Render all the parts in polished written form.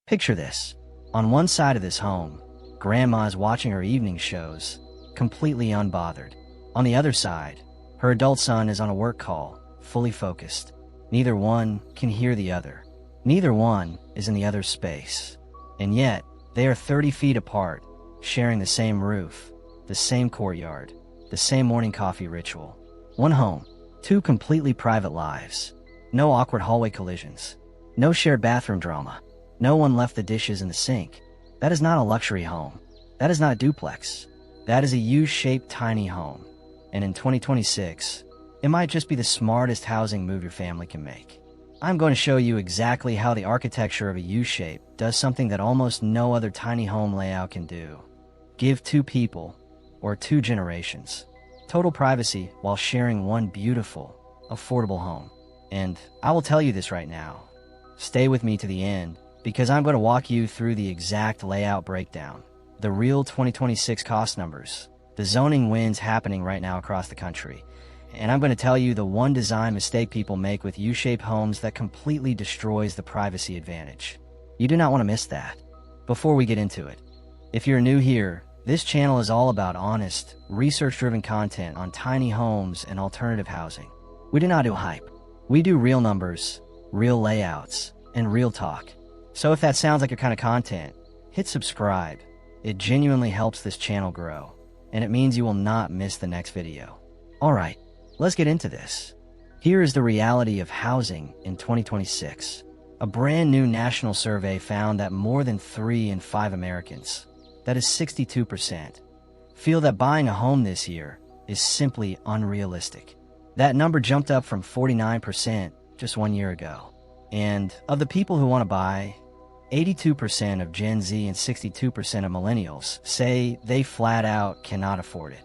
Picture this. On one side of this home, Grandma is watching her evening shows, completely unbothered. On the other side, her adult son is on a work call, fully focused. Neither one can hear the other. Neither one is in the other's space. And yet, they are 30 feet apart, sharing the same roof, the same courtyard, the same morning coffee ritual. One home, two completely private lives. No awkward hallway collisions. No shared bathroom drama. No one left the dishes in the sink. That is not a luxury home. That is not a duplex. That is a U-shaped tiny home. And in 2026, it might just be the smartest housing move your family can make. I'm going to show you exactly how the architecture of a U-shape does something that almost no other tiny home layout can do. Give two people, or two generations, total privacy while sharing one beautiful, affordable home. And I will tell you this right now. Stay with me to the end, because I'm going to walk you through the exact layout breakdown, the real 2026 cost numbers, the zoning wins happening right now across the country, and I'm going to tell you the one design mistake people make with U-shaped homes that completely destroys the privacy advantage. You do not want to miss that. Before we get into it, if you're new here, this channel is all about honest, research-driven content on tiny homes and alternative housing. We do not do hype. We do real numbers, real layouts, and real talk. So if that sounds like your kind of content, hit subscribe. It genuinely helps this channel grow, and it means you will not miss the next video. Alright, let's get into this. Here is the reality of housing in 2026. A brand new national survey found that more than 3 in 5 Americans, that is 62%, feel that buying a home this year is simply unrealistic. That number jumped up from 49% just 1 year ago. And of the people who want to buy, 82% of Gen Z and 62% of millennials say they flat out cannot afford it.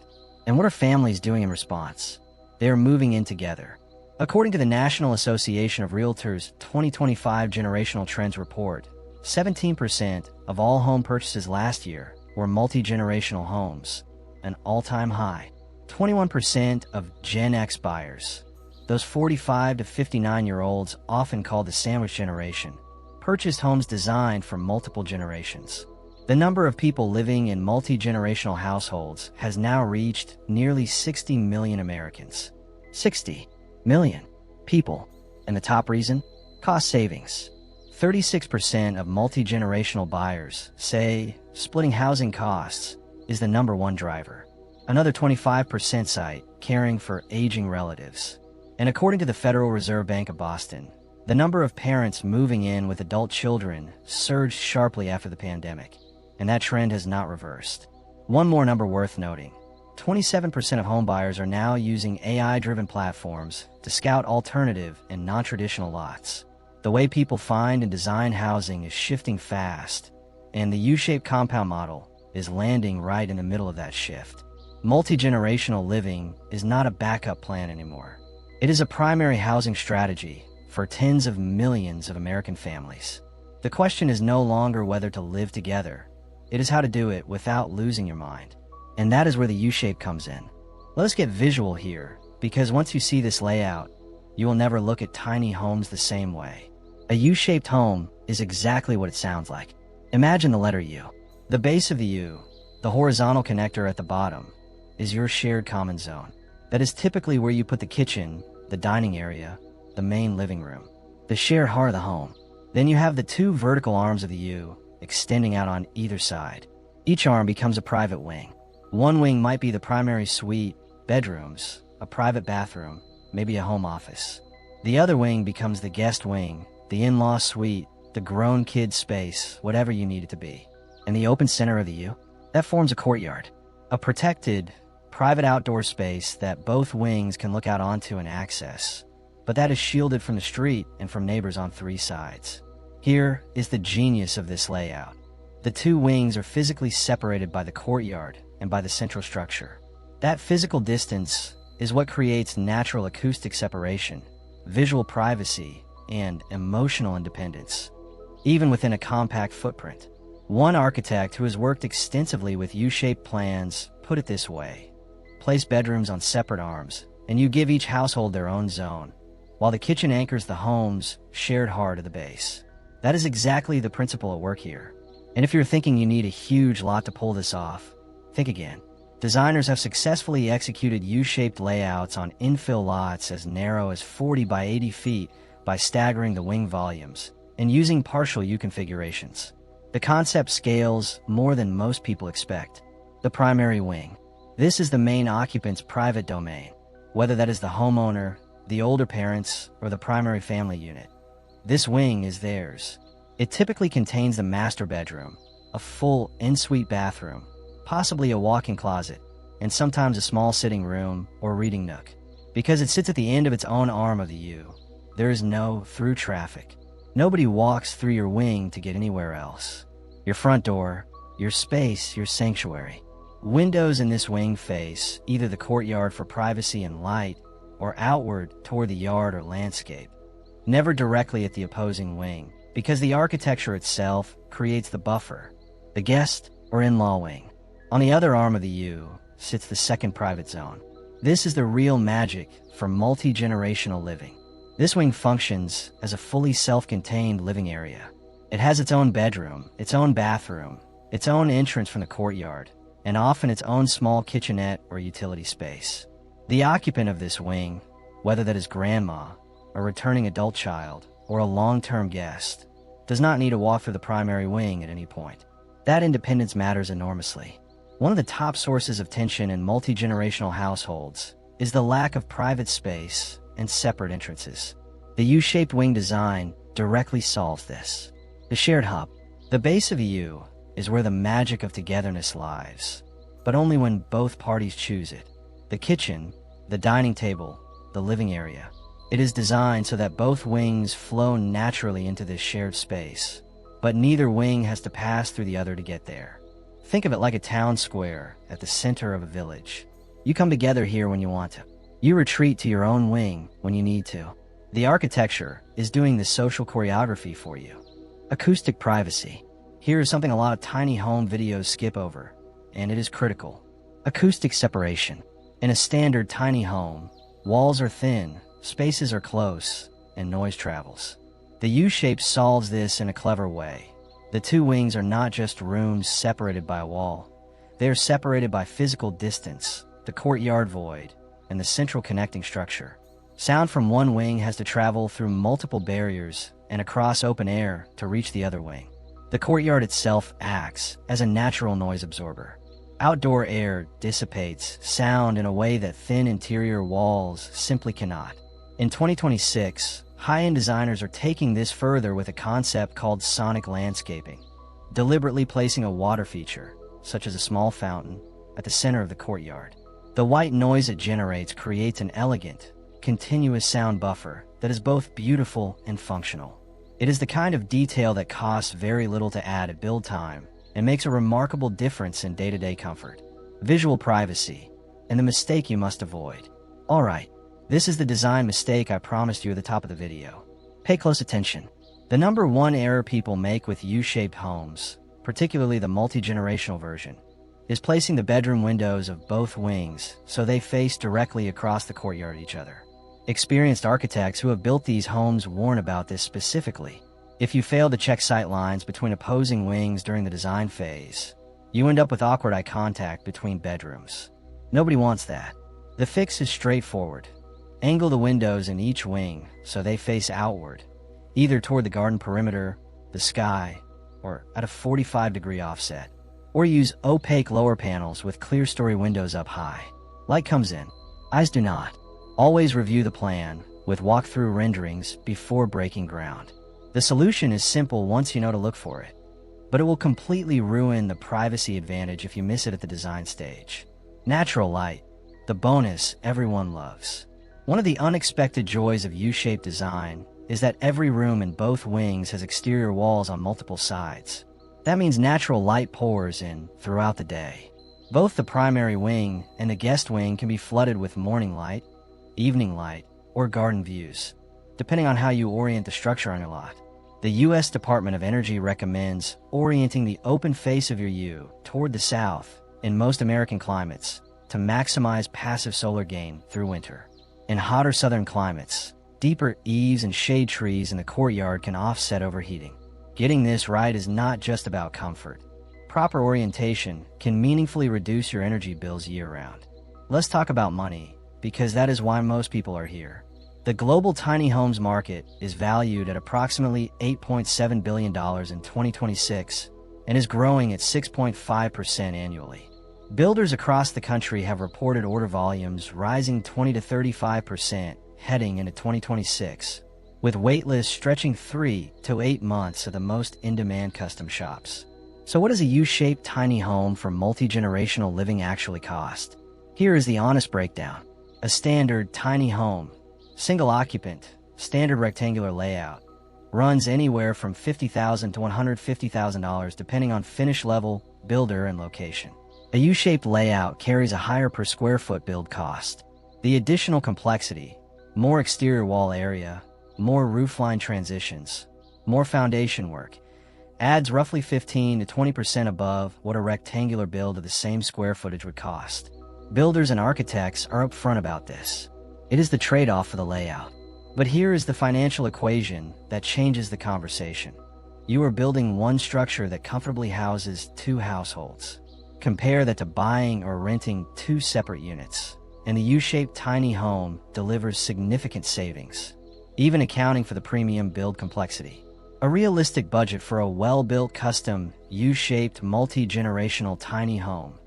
And what are families doing in response? They are moving in together. According to the National Association of Realtors' 2025 Generational Trends Report, 17% of all home purchases last year were multi-generational homes, an all-time high. 21% of Gen X buyers, those 45 to 59-year-olds often called the sandwich generation, purchased homes designed for multiple generations. The number of people living in multi-generational households has now reached nearly 60 million Americans. 60 million people. And the top reason? Cost savings. 36% of multi-generational buyers say splitting housing costs is the #1 driver. Another 25% cite caring for aging relatives. And according to the Federal Reserve Bank of Boston, the number of parents moving in with adult children surged sharply after the pandemic, and that trend has not reversed. One more number worth noting. 27% of homebuyers are now using AI-driven platforms to scout alternative and non-traditional lots. The way people find and design housing is shifting fast, and the U-shaped compound model is landing right in the middle of that shift. Multi-generational living is not a backup plan anymore. It is a primary housing strategy for tens of millions of American families. The question is no longer whether to live together. It is how to do it without losing your mind. And that is where the U-shape comes in. Let us get visual here, because once you see this layout, you will never look at tiny homes the same way. A U-shaped home is exactly what it sounds like. Imagine the letter U. The base of the U, the horizontal connector at the bottom, is your shared common zone. That is typically where you put the kitchen, the dining area, the main living room, the shared heart of the home. Then you have the two vertical arms of the U extending out on either side. Each arm becomes a private wing. One wing might be the primary suite, bedrooms, a private bathroom, maybe a home office. The other wing becomes the guest wing, the in-law suite, the grown kid space, whatever you need it to be. And the open center of the U, that forms a courtyard, a protected, private outdoor space that both wings can look out onto and access, but that is shielded from the street and from neighbors on 3 sides. Here is the genius of this layout. The two wings are physically separated by the courtyard and by the central structure. That physical distance is what creates natural acoustic separation, visual privacy, and emotional independence, even within a compact footprint. One architect who has worked extensively with U-shaped plans put it this way: place bedrooms on separate arms, and you give each household their own zone, while the kitchen anchors the home's shared heart of the base. That is exactly the principle at work here. And if you're thinking you need a huge lot to pull this off, think again. Designers have successfully executed U-shaped layouts on infill lots as narrow as 40 by 80 feet by staggering the wing volumes and using partial U configurations. The concept scales more than most people expect. The primary wing. This is the main occupant's private domain, whether that is the homeowner, the older parents, or the primary family unit. This wing is theirs. It typically contains the master bedroom, a full en-suite bathroom, possibly a walk-in closet, and sometimes a small sitting room or reading nook. Because it sits at the end of its own arm of the U, there is no through traffic. Nobody walks through your wing to get anywhere else. Your front door, your space, your sanctuary. Windows in this wing face either the courtyard for privacy and light or outward toward the yard or landscape. Never directly at the opposing wing, because the architecture itself creates the buffer, the guest or in-law wing. On the other arm of the U sits the second private zone. This is the real magic for multi-generational living. This wing functions as a fully self-contained living area. It has its own bedroom, its own bathroom, its own entrance from the courtyard, and often its own small kitchenette or utility space. The occupant of this wing, whether that is grandma, a returning adult child, or a long-term guest, does not need to walk through the primary wing at any point. That independence matters enormously. One of the top sources of tension in multi-generational households is the lack of private space and separate entrances. The U-shaped wing design directly solves this. The shared hub. The base of a U is where the magic of togetherness lies, but only when both parties choose it. The kitchen, the dining table, the living area. It is designed so that both wings flow naturally into this shared space, but neither wing has to pass through the other to get there. Think of it like a town square at the center of a village. You come together here when you want to. You retreat to your own wing when you need to. The architecture is doing the social choreography for you. Acoustic privacy. Here is something a lot of tiny home videos skip over, and it is critical. Acoustic separation. In a standard tiny home, walls are thin, spaces are close, and noise travels. The U-shape solves this in a clever way. The two wings are not just rooms separated by a wall. They are separated by physical distance, the courtyard void, and the central connecting structure. Sound from one wing has to travel through multiple barriers and across open air to reach the other wing. The courtyard itself acts as a natural noise absorber. Outdoor air dissipates sound in a way that thin interior walls simply cannot. In 2026, high-end designers are taking this further with a concept called sonic landscaping, deliberately placing a water feature, such as a small fountain, at the center of the courtyard. The white noise it generates creates an elegant, continuous sound buffer that is both beautiful and functional. It is the kind of detail that costs very little to add at build time and makes a remarkable difference in day-to-day comfort. Visual privacy, and the mistake you must avoid. Alright, this is the design mistake I promised you at the top of the video. Pay close attention. The number one error people make with U-shaped homes, particularly the multi-generational version, is placing the bedroom windows of both wings so they face directly across the courtyard at each other. Experienced architects who have built these homes warn about this specifically. If you fail to check sight lines between opposing wings during the design phase, you end up with awkward eye contact between bedrooms. Nobody wants that. The fix is straightforward. Angle the windows in each wing so they face outward, either toward the garden perimeter, the sky, or at a 45-degree offset. Or use opaque lower panels with clear story windows up high. Light comes in, eyes do not. Always review the plan with walkthrough renderings before breaking ground. The solution is simple once you know to look for it, but it will completely ruin the privacy advantage if you miss it at the design stage. Natural light, the bonus everyone loves. One of the unexpected joys of U-shaped design is that every room in both wings has exterior walls on multiple sides. That means natural light pours in throughout the day. Both the primary wing and the guest wing can be flooded with morning light, evening light, or garden views, depending on how you orient the structure on your lot. The U.S. Department of Energy recommends orienting the open face of your U toward the south in most American climates to maximize passive solar gain through winter. In hotter southern climates, deeper eaves and shade trees in the courtyard can offset overheating. Getting this right is not just about comfort. Proper orientation can meaningfully reduce your energy bills year-round. Let's talk about money, because that is why most people are here. The global tiny homes market is valued at approximately $8.7 billion in 2026 and is growing at 6.5% annually. Builders across the country have reported order volumes rising 20 to 35% heading into 2026, with waitlists stretching 3 to 8 months at the most in-demand custom shops. So what does a U-shaped tiny home for multi-generational living actually cost? Here is the honest breakdown. A standard tiny home, single occupant, standard rectangular layout, runs anywhere from $50,000 to $150,000 depending on finish level, builder, and location. A U-shaped layout carries a higher per square foot build cost. The additional complexity, more exterior wall area, more roofline transitions, more foundation work, adds roughly 15 to 20% above what a rectangular build of the same square footage would cost. Builders and architects are upfront about this. It is the trade-off for the layout. But here is the financial equation that changes the conversation. You are building one structure that comfortably houses 2 households. Compare that to buying or renting 2 separate units, and the U-shaped tiny home delivers significant savings, even accounting for the premium build complexity. A realistic budget for a well-built custom U-shaped multi-generational tiny home,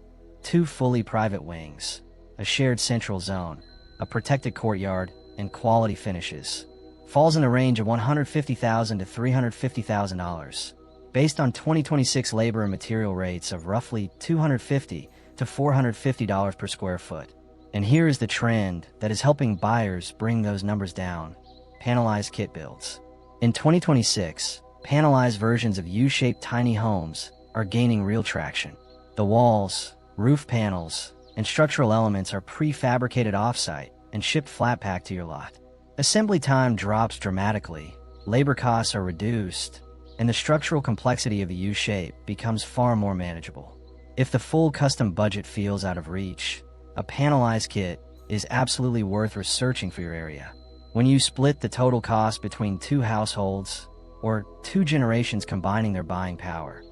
2 fully private wings, a shared central zone, a protected courtyard, and quality finishes, falls in the range of $150,000 to $350,000, based on 2026 labor and material rates of roughly $250 to $450 per square foot. And here is the trend that is helping buyers bring those numbers down: panelized kit builds. In 2026, panelized versions of U-shaped tiny homes are gaining real traction. The walls, roof panels, and structural elements are prefabricated off-site and shipped flat-packed to your lot. Assembly time drops dramatically, labor costs are reduced, and the structural complexity of a U-shape becomes far more manageable. If the full custom budget feels out of reach, a panelized kit is absolutely worth researching for your area. When you split the total cost between 2 households, or 2 generations combining their buying power,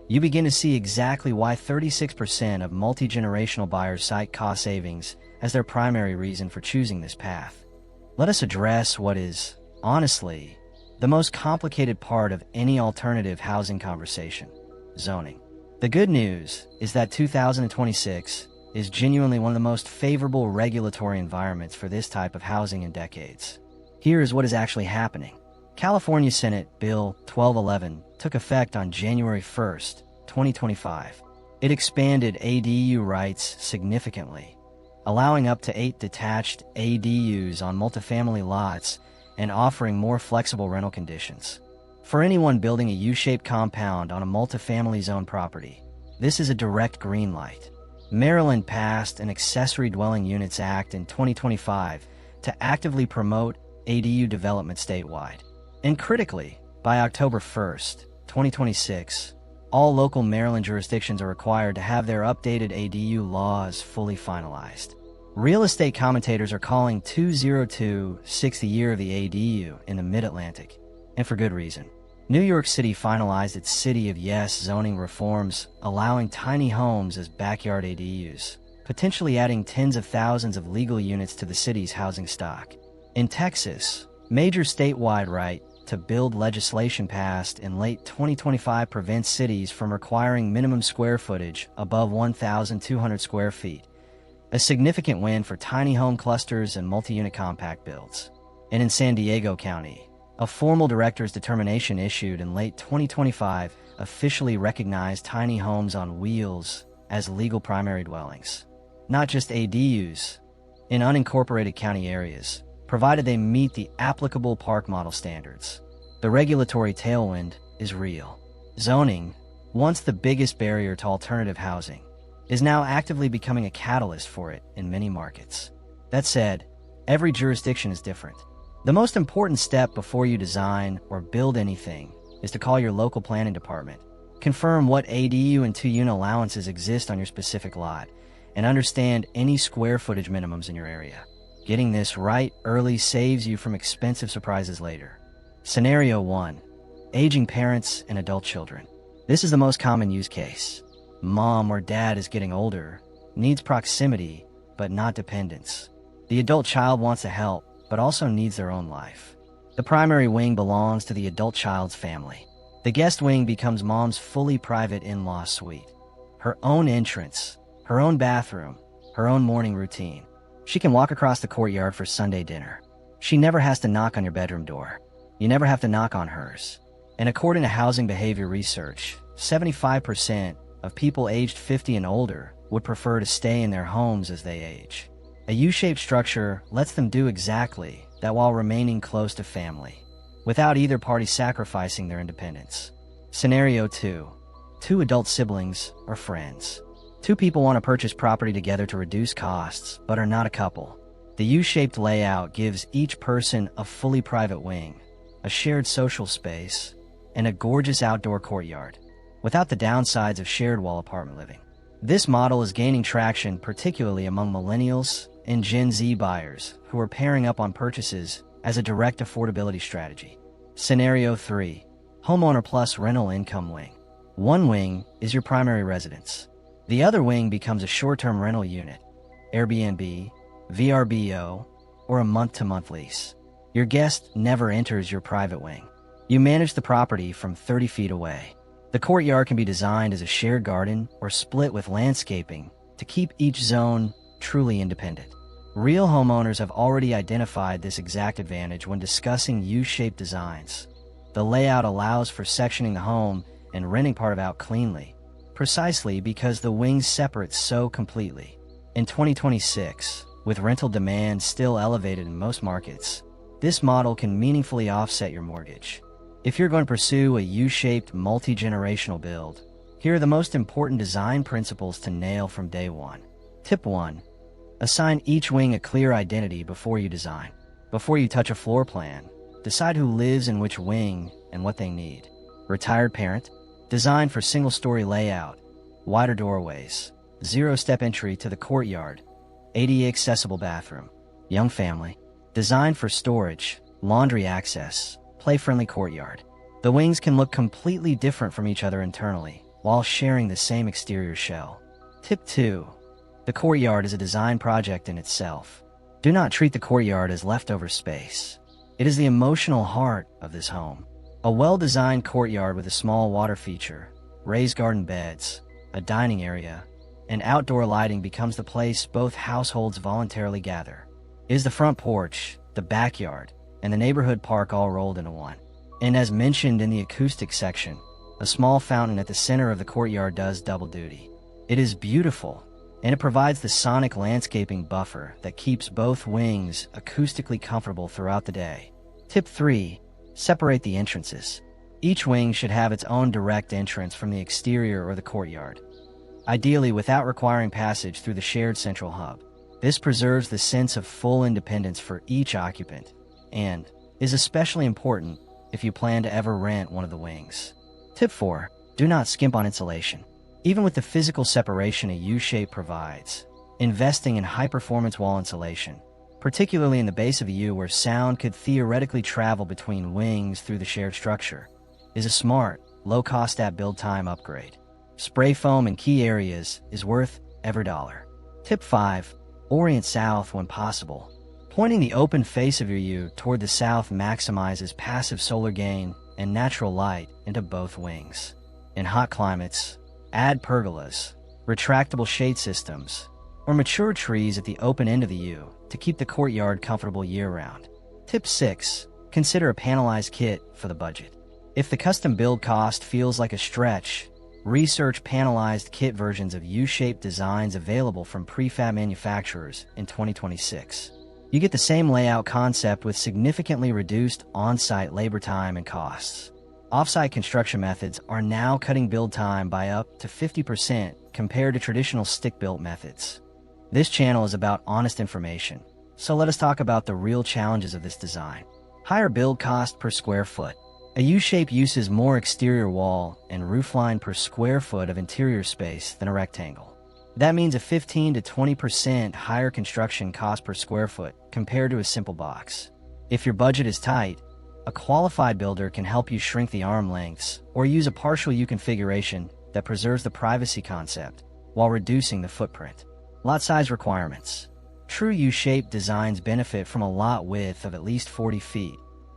you begin to see exactly why 36% of multi-generational buyers cite cost savings as their primary reason for choosing this path. Let us address what is, honestly, the most complicated part of any alternative housing conversation: zoning. The good news is that 2026 is genuinely one of the most favorable regulatory environments for this type of housing in decades. Here is what is actually happening. California Senate Bill 1211 took effect on January 1st, 2025. It expanded ADU rights significantly, allowing up to 8 detached ADUs on multifamily lots and offering more flexible rental conditions. For anyone building a U-shaped compound on a multifamily zone property, this is a direct green light. Maryland passed an Accessory Dwelling Units Act in 2025 to actively promote ADU development statewide. And critically, by October 1st, 2026, all local Maryland jurisdictions are required to have their updated ADU laws fully finalized. Real estate commentators are calling 2026 the year of the ADU in the Mid-Atlantic, and for good reason. New York City finalized its City of Yes zoning reforms, allowing tiny homes as backyard ADUs, potentially adding tens of thousands of legal units to the city's housing stock. In Texas, major statewide right to build legislation passed in late 2025 prevents cities from requiring minimum square footage above 1,200 square feet, a significant win for tiny home clusters and multi-unit compact builds. And in San Diego County, a formal director's determination issued in late 2025 officially recognized tiny homes on wheels as legal primary dwellings, not just ADUs, in unincorporated county areas, provided they meet the applicable park model standards. The regulatory tailwind is real. Zoning, once the biggest barrier to alternative housing, is now actively becoming a catalyst for it in many markets. That said, every jurisdiction is different. The most important step before you design or build anything is to call your local planning department, confirm what ADU and 2-unit allowances exist on your specific lot, and understand any square footage minimums in your area. Getting this right early saves you from expensive surprises later. Scenario 1. aging parents and adult children. This is the most common use case. Mom or dad is getting older, needs proximity, but not dependence. The adult child wants to help, but also needs their own life. The primary wing belongs to the adult child's family. The guest wing becomes mom's fully private in-law suite. Her own entrance, her own bathroom, her own morning routine. She can walk across the courtyard for Sunday dinner. She never has to knock on your bedroom door. You never have to knock on hers. And according to housing behavior research, 75% of people aged 50 and older would prefer to stay in their homes as they age. A U-shaped structure lets them do exactly that while remaining close to family, without either party sacrificing their independence. Scenario 2. Two adult siblings or friends. Two people want to purchase property together to reduce costs, but are not a couple. The U-shaped layout gives each person a fully private wing, a shared social space, and a gorgeous outdoor courtyard, without the downsides of shared wall apartment living. This model is gaining traction particularly among millennials and Gen Z buyers who are pairing up on purchases as a direct affordability strategy. Scenario 3. Homeowner plus rental income wing. One wing is your primary residence. The other wing becomes a short-term rental unit, Airbnb, VRBO, or a month-to-month lease. Your guest never enters your private wing. You manage the property from 30 feet away. The courtyard can be designed as a shared garden or split with landscaping to keep each zone truly independent. Real homeowners have already identified this exact advantage when discussing U-shaped designs. The layout allows for sectioning the home and renting part of out cleanly, precisely because the wings separate so completely. In 2026, with rental demand still elevated in most markets, this model can meaningfully offset your mortgage. If you're going to pursue a U-shaped multi-generational build, here are the most important design principles to nail from day one. Tip 1. Assign each wing a clear identity before you design. Before you touch a floor plan, decide who lives in which wing and what they need. Retired parent, designed for single-story layout, wider doorways, zero-step entry to the courtyard, ADA-accessible bathroom. Young family, designed for storage, laundry access, play-friendly courtyard. The wings can look completely different from each other internally, while sharing the same exterior shell. Tip 2. The courtyard is a design project in itself. Do not treat the courtyard as leftover space. It is the emotional heart of this home. A well-designed courtyard with a small water feature, raised garden beds, a dining area, and outdoor lighting becomes the place both households voluntarily gather. It is the front porch, the backyard, and the neighborhood park all rolled into one. And as mentioned in the acoustics section, a small fountain at the center of the courtyard does double duty. It is beautiful, and it provides the sonic landscaping buffer that keeps both wings acoustically comfortable throughout the day. Tip 3. Separate the entrances. Each wing should have its own direct entrance from the exterior or the courtyard, ideally without requiring passage through the shared central hub. This preserves the sense of full independence for each occupant, and is especially important if you plan to ever rent one of the wings. Tip 4. Do not skimp on insulation. Even with the physical separation a U-shape provides, investing in high-performance wall insulation, particularly in the base of a U where sound could theoretically travel between wings through the shared structure, is a smart, low-cost at-build time upgrade. Spray foam in key areas is worth every dollar. Tip 5. Orient south when possible. Pointing the open face of your U toward the south maximizes passive solar gain and natural light into both wings. In hot climates, add pergolas, retractable shade systems, or mature trees at the open end of the U to keep the courtyard comfortable year-round. Tip 6. Consider a panelized kit for the budget. If the custom build cost feels like a stretch, research panelized kit versions of U-shaped designs available from prefab manufacturers in 2026. You get the same layout concept with significantly reduced on-site labor time and costs. Off-site construction methods are now cutting build time by up to 50% compared to traditional stick-built methods. This channel is about honest information, so let us talk about the real challenges of this design. Higher build cost per square foot. A U-shape uses more exterior wall and roofline per square foot of interior space than a rectangle. That means a 15 to 20% higher construction cost per square foot compared to a simple box. If your budget is tight, A qualified builder can help you shrink the arm lengths or use a partial U configuration that preserves the privacy concept while reducing the footprint. Lot size requirements. True U-shaped designs benefit from a lot width of at least 40 feet,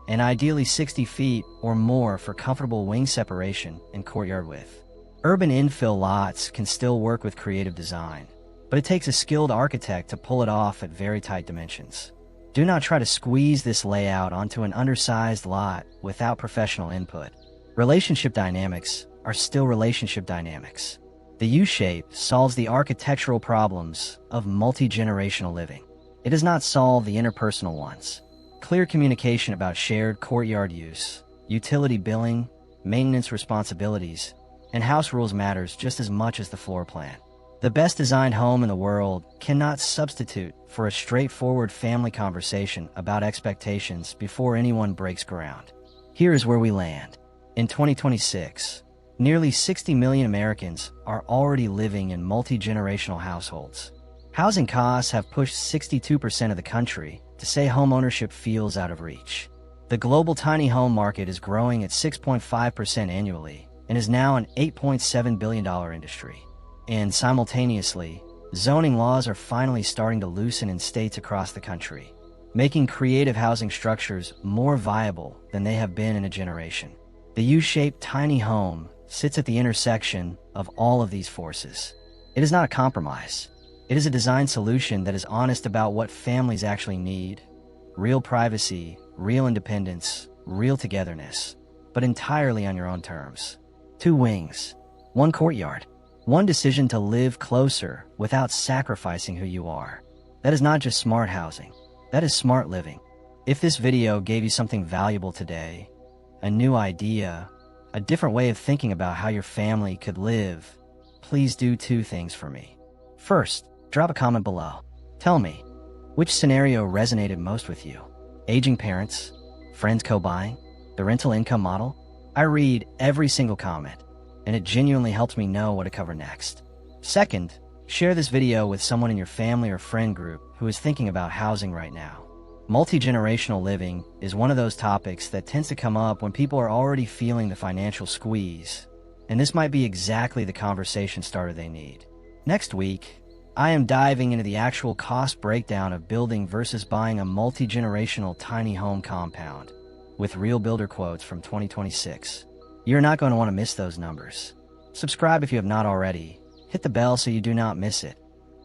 and ideally 60 feet or more for comfortable wing separation and courtyard width. Urban infill lots can still work with creative design, but it takes a skilled architect to pull it off at very tight dimensions. Do not try to squeeze this layout onto an undersized lot without professional input. Relationship dynamics are still relationship dynamics. The U-shape solves the architectural problems of multi-generational living. It does not solve the interpersonal ones. Clear communication about shared courtyard use, utility billing, maintenance responsibilities, and house rules matters just as much as the floor plan. The best designed home in the world cannot substitute for a straightforward family conversation about expectations before anyone breaks ground. Here is where we land. In 2026, nearly 60 million Americans are already living in multi-generational households. Housing costs have pushed 62% of the country to say homeownership feels out of reach. The global tiny home market is growing at 6.5% annually and is now an $8.7 billion industry. And simultaneously, zoning laws are finally starting to loosen in states across the country, making creative housing structures more viable than they have been in a generation. The U-shaped tiny home sits at the intersection of all of these forces. It is not a compromise. It is a design solution that is honest about what families actually need: real privacy, real independence, real togetherness, but entirely on your own terms. 2 wings, 1 courtyard, 1 decision to live closer without sacrificing who you are. That is not just smart housing. That is smart living. If this video gave you something valuable today, a new idea, a different way of thinking about how your family could live, please do 2 things for me. First, drop a comment below. Tell me, which scenario resonated most with you? Aging parents, friends co-buying, the rental income model? I read every single comment, and it genuinely helps me know what to cover next. Second, share this video with someone in your family or friend group who is thinking about housing right now. Multi-generational living is one of those topics that tends to come up when people are already feeling the financial squeeze, and this might be exactly the conversation starter they need. Next week, I am diving into the actual cost breakdown of building versus buying a multi-generational tiny home compound, with real builder quotes from 2026. You're not going to want to miss those numbers. Subscribe if you have not already, hit the bell so you do not miss it,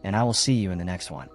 and I will see you in the next one.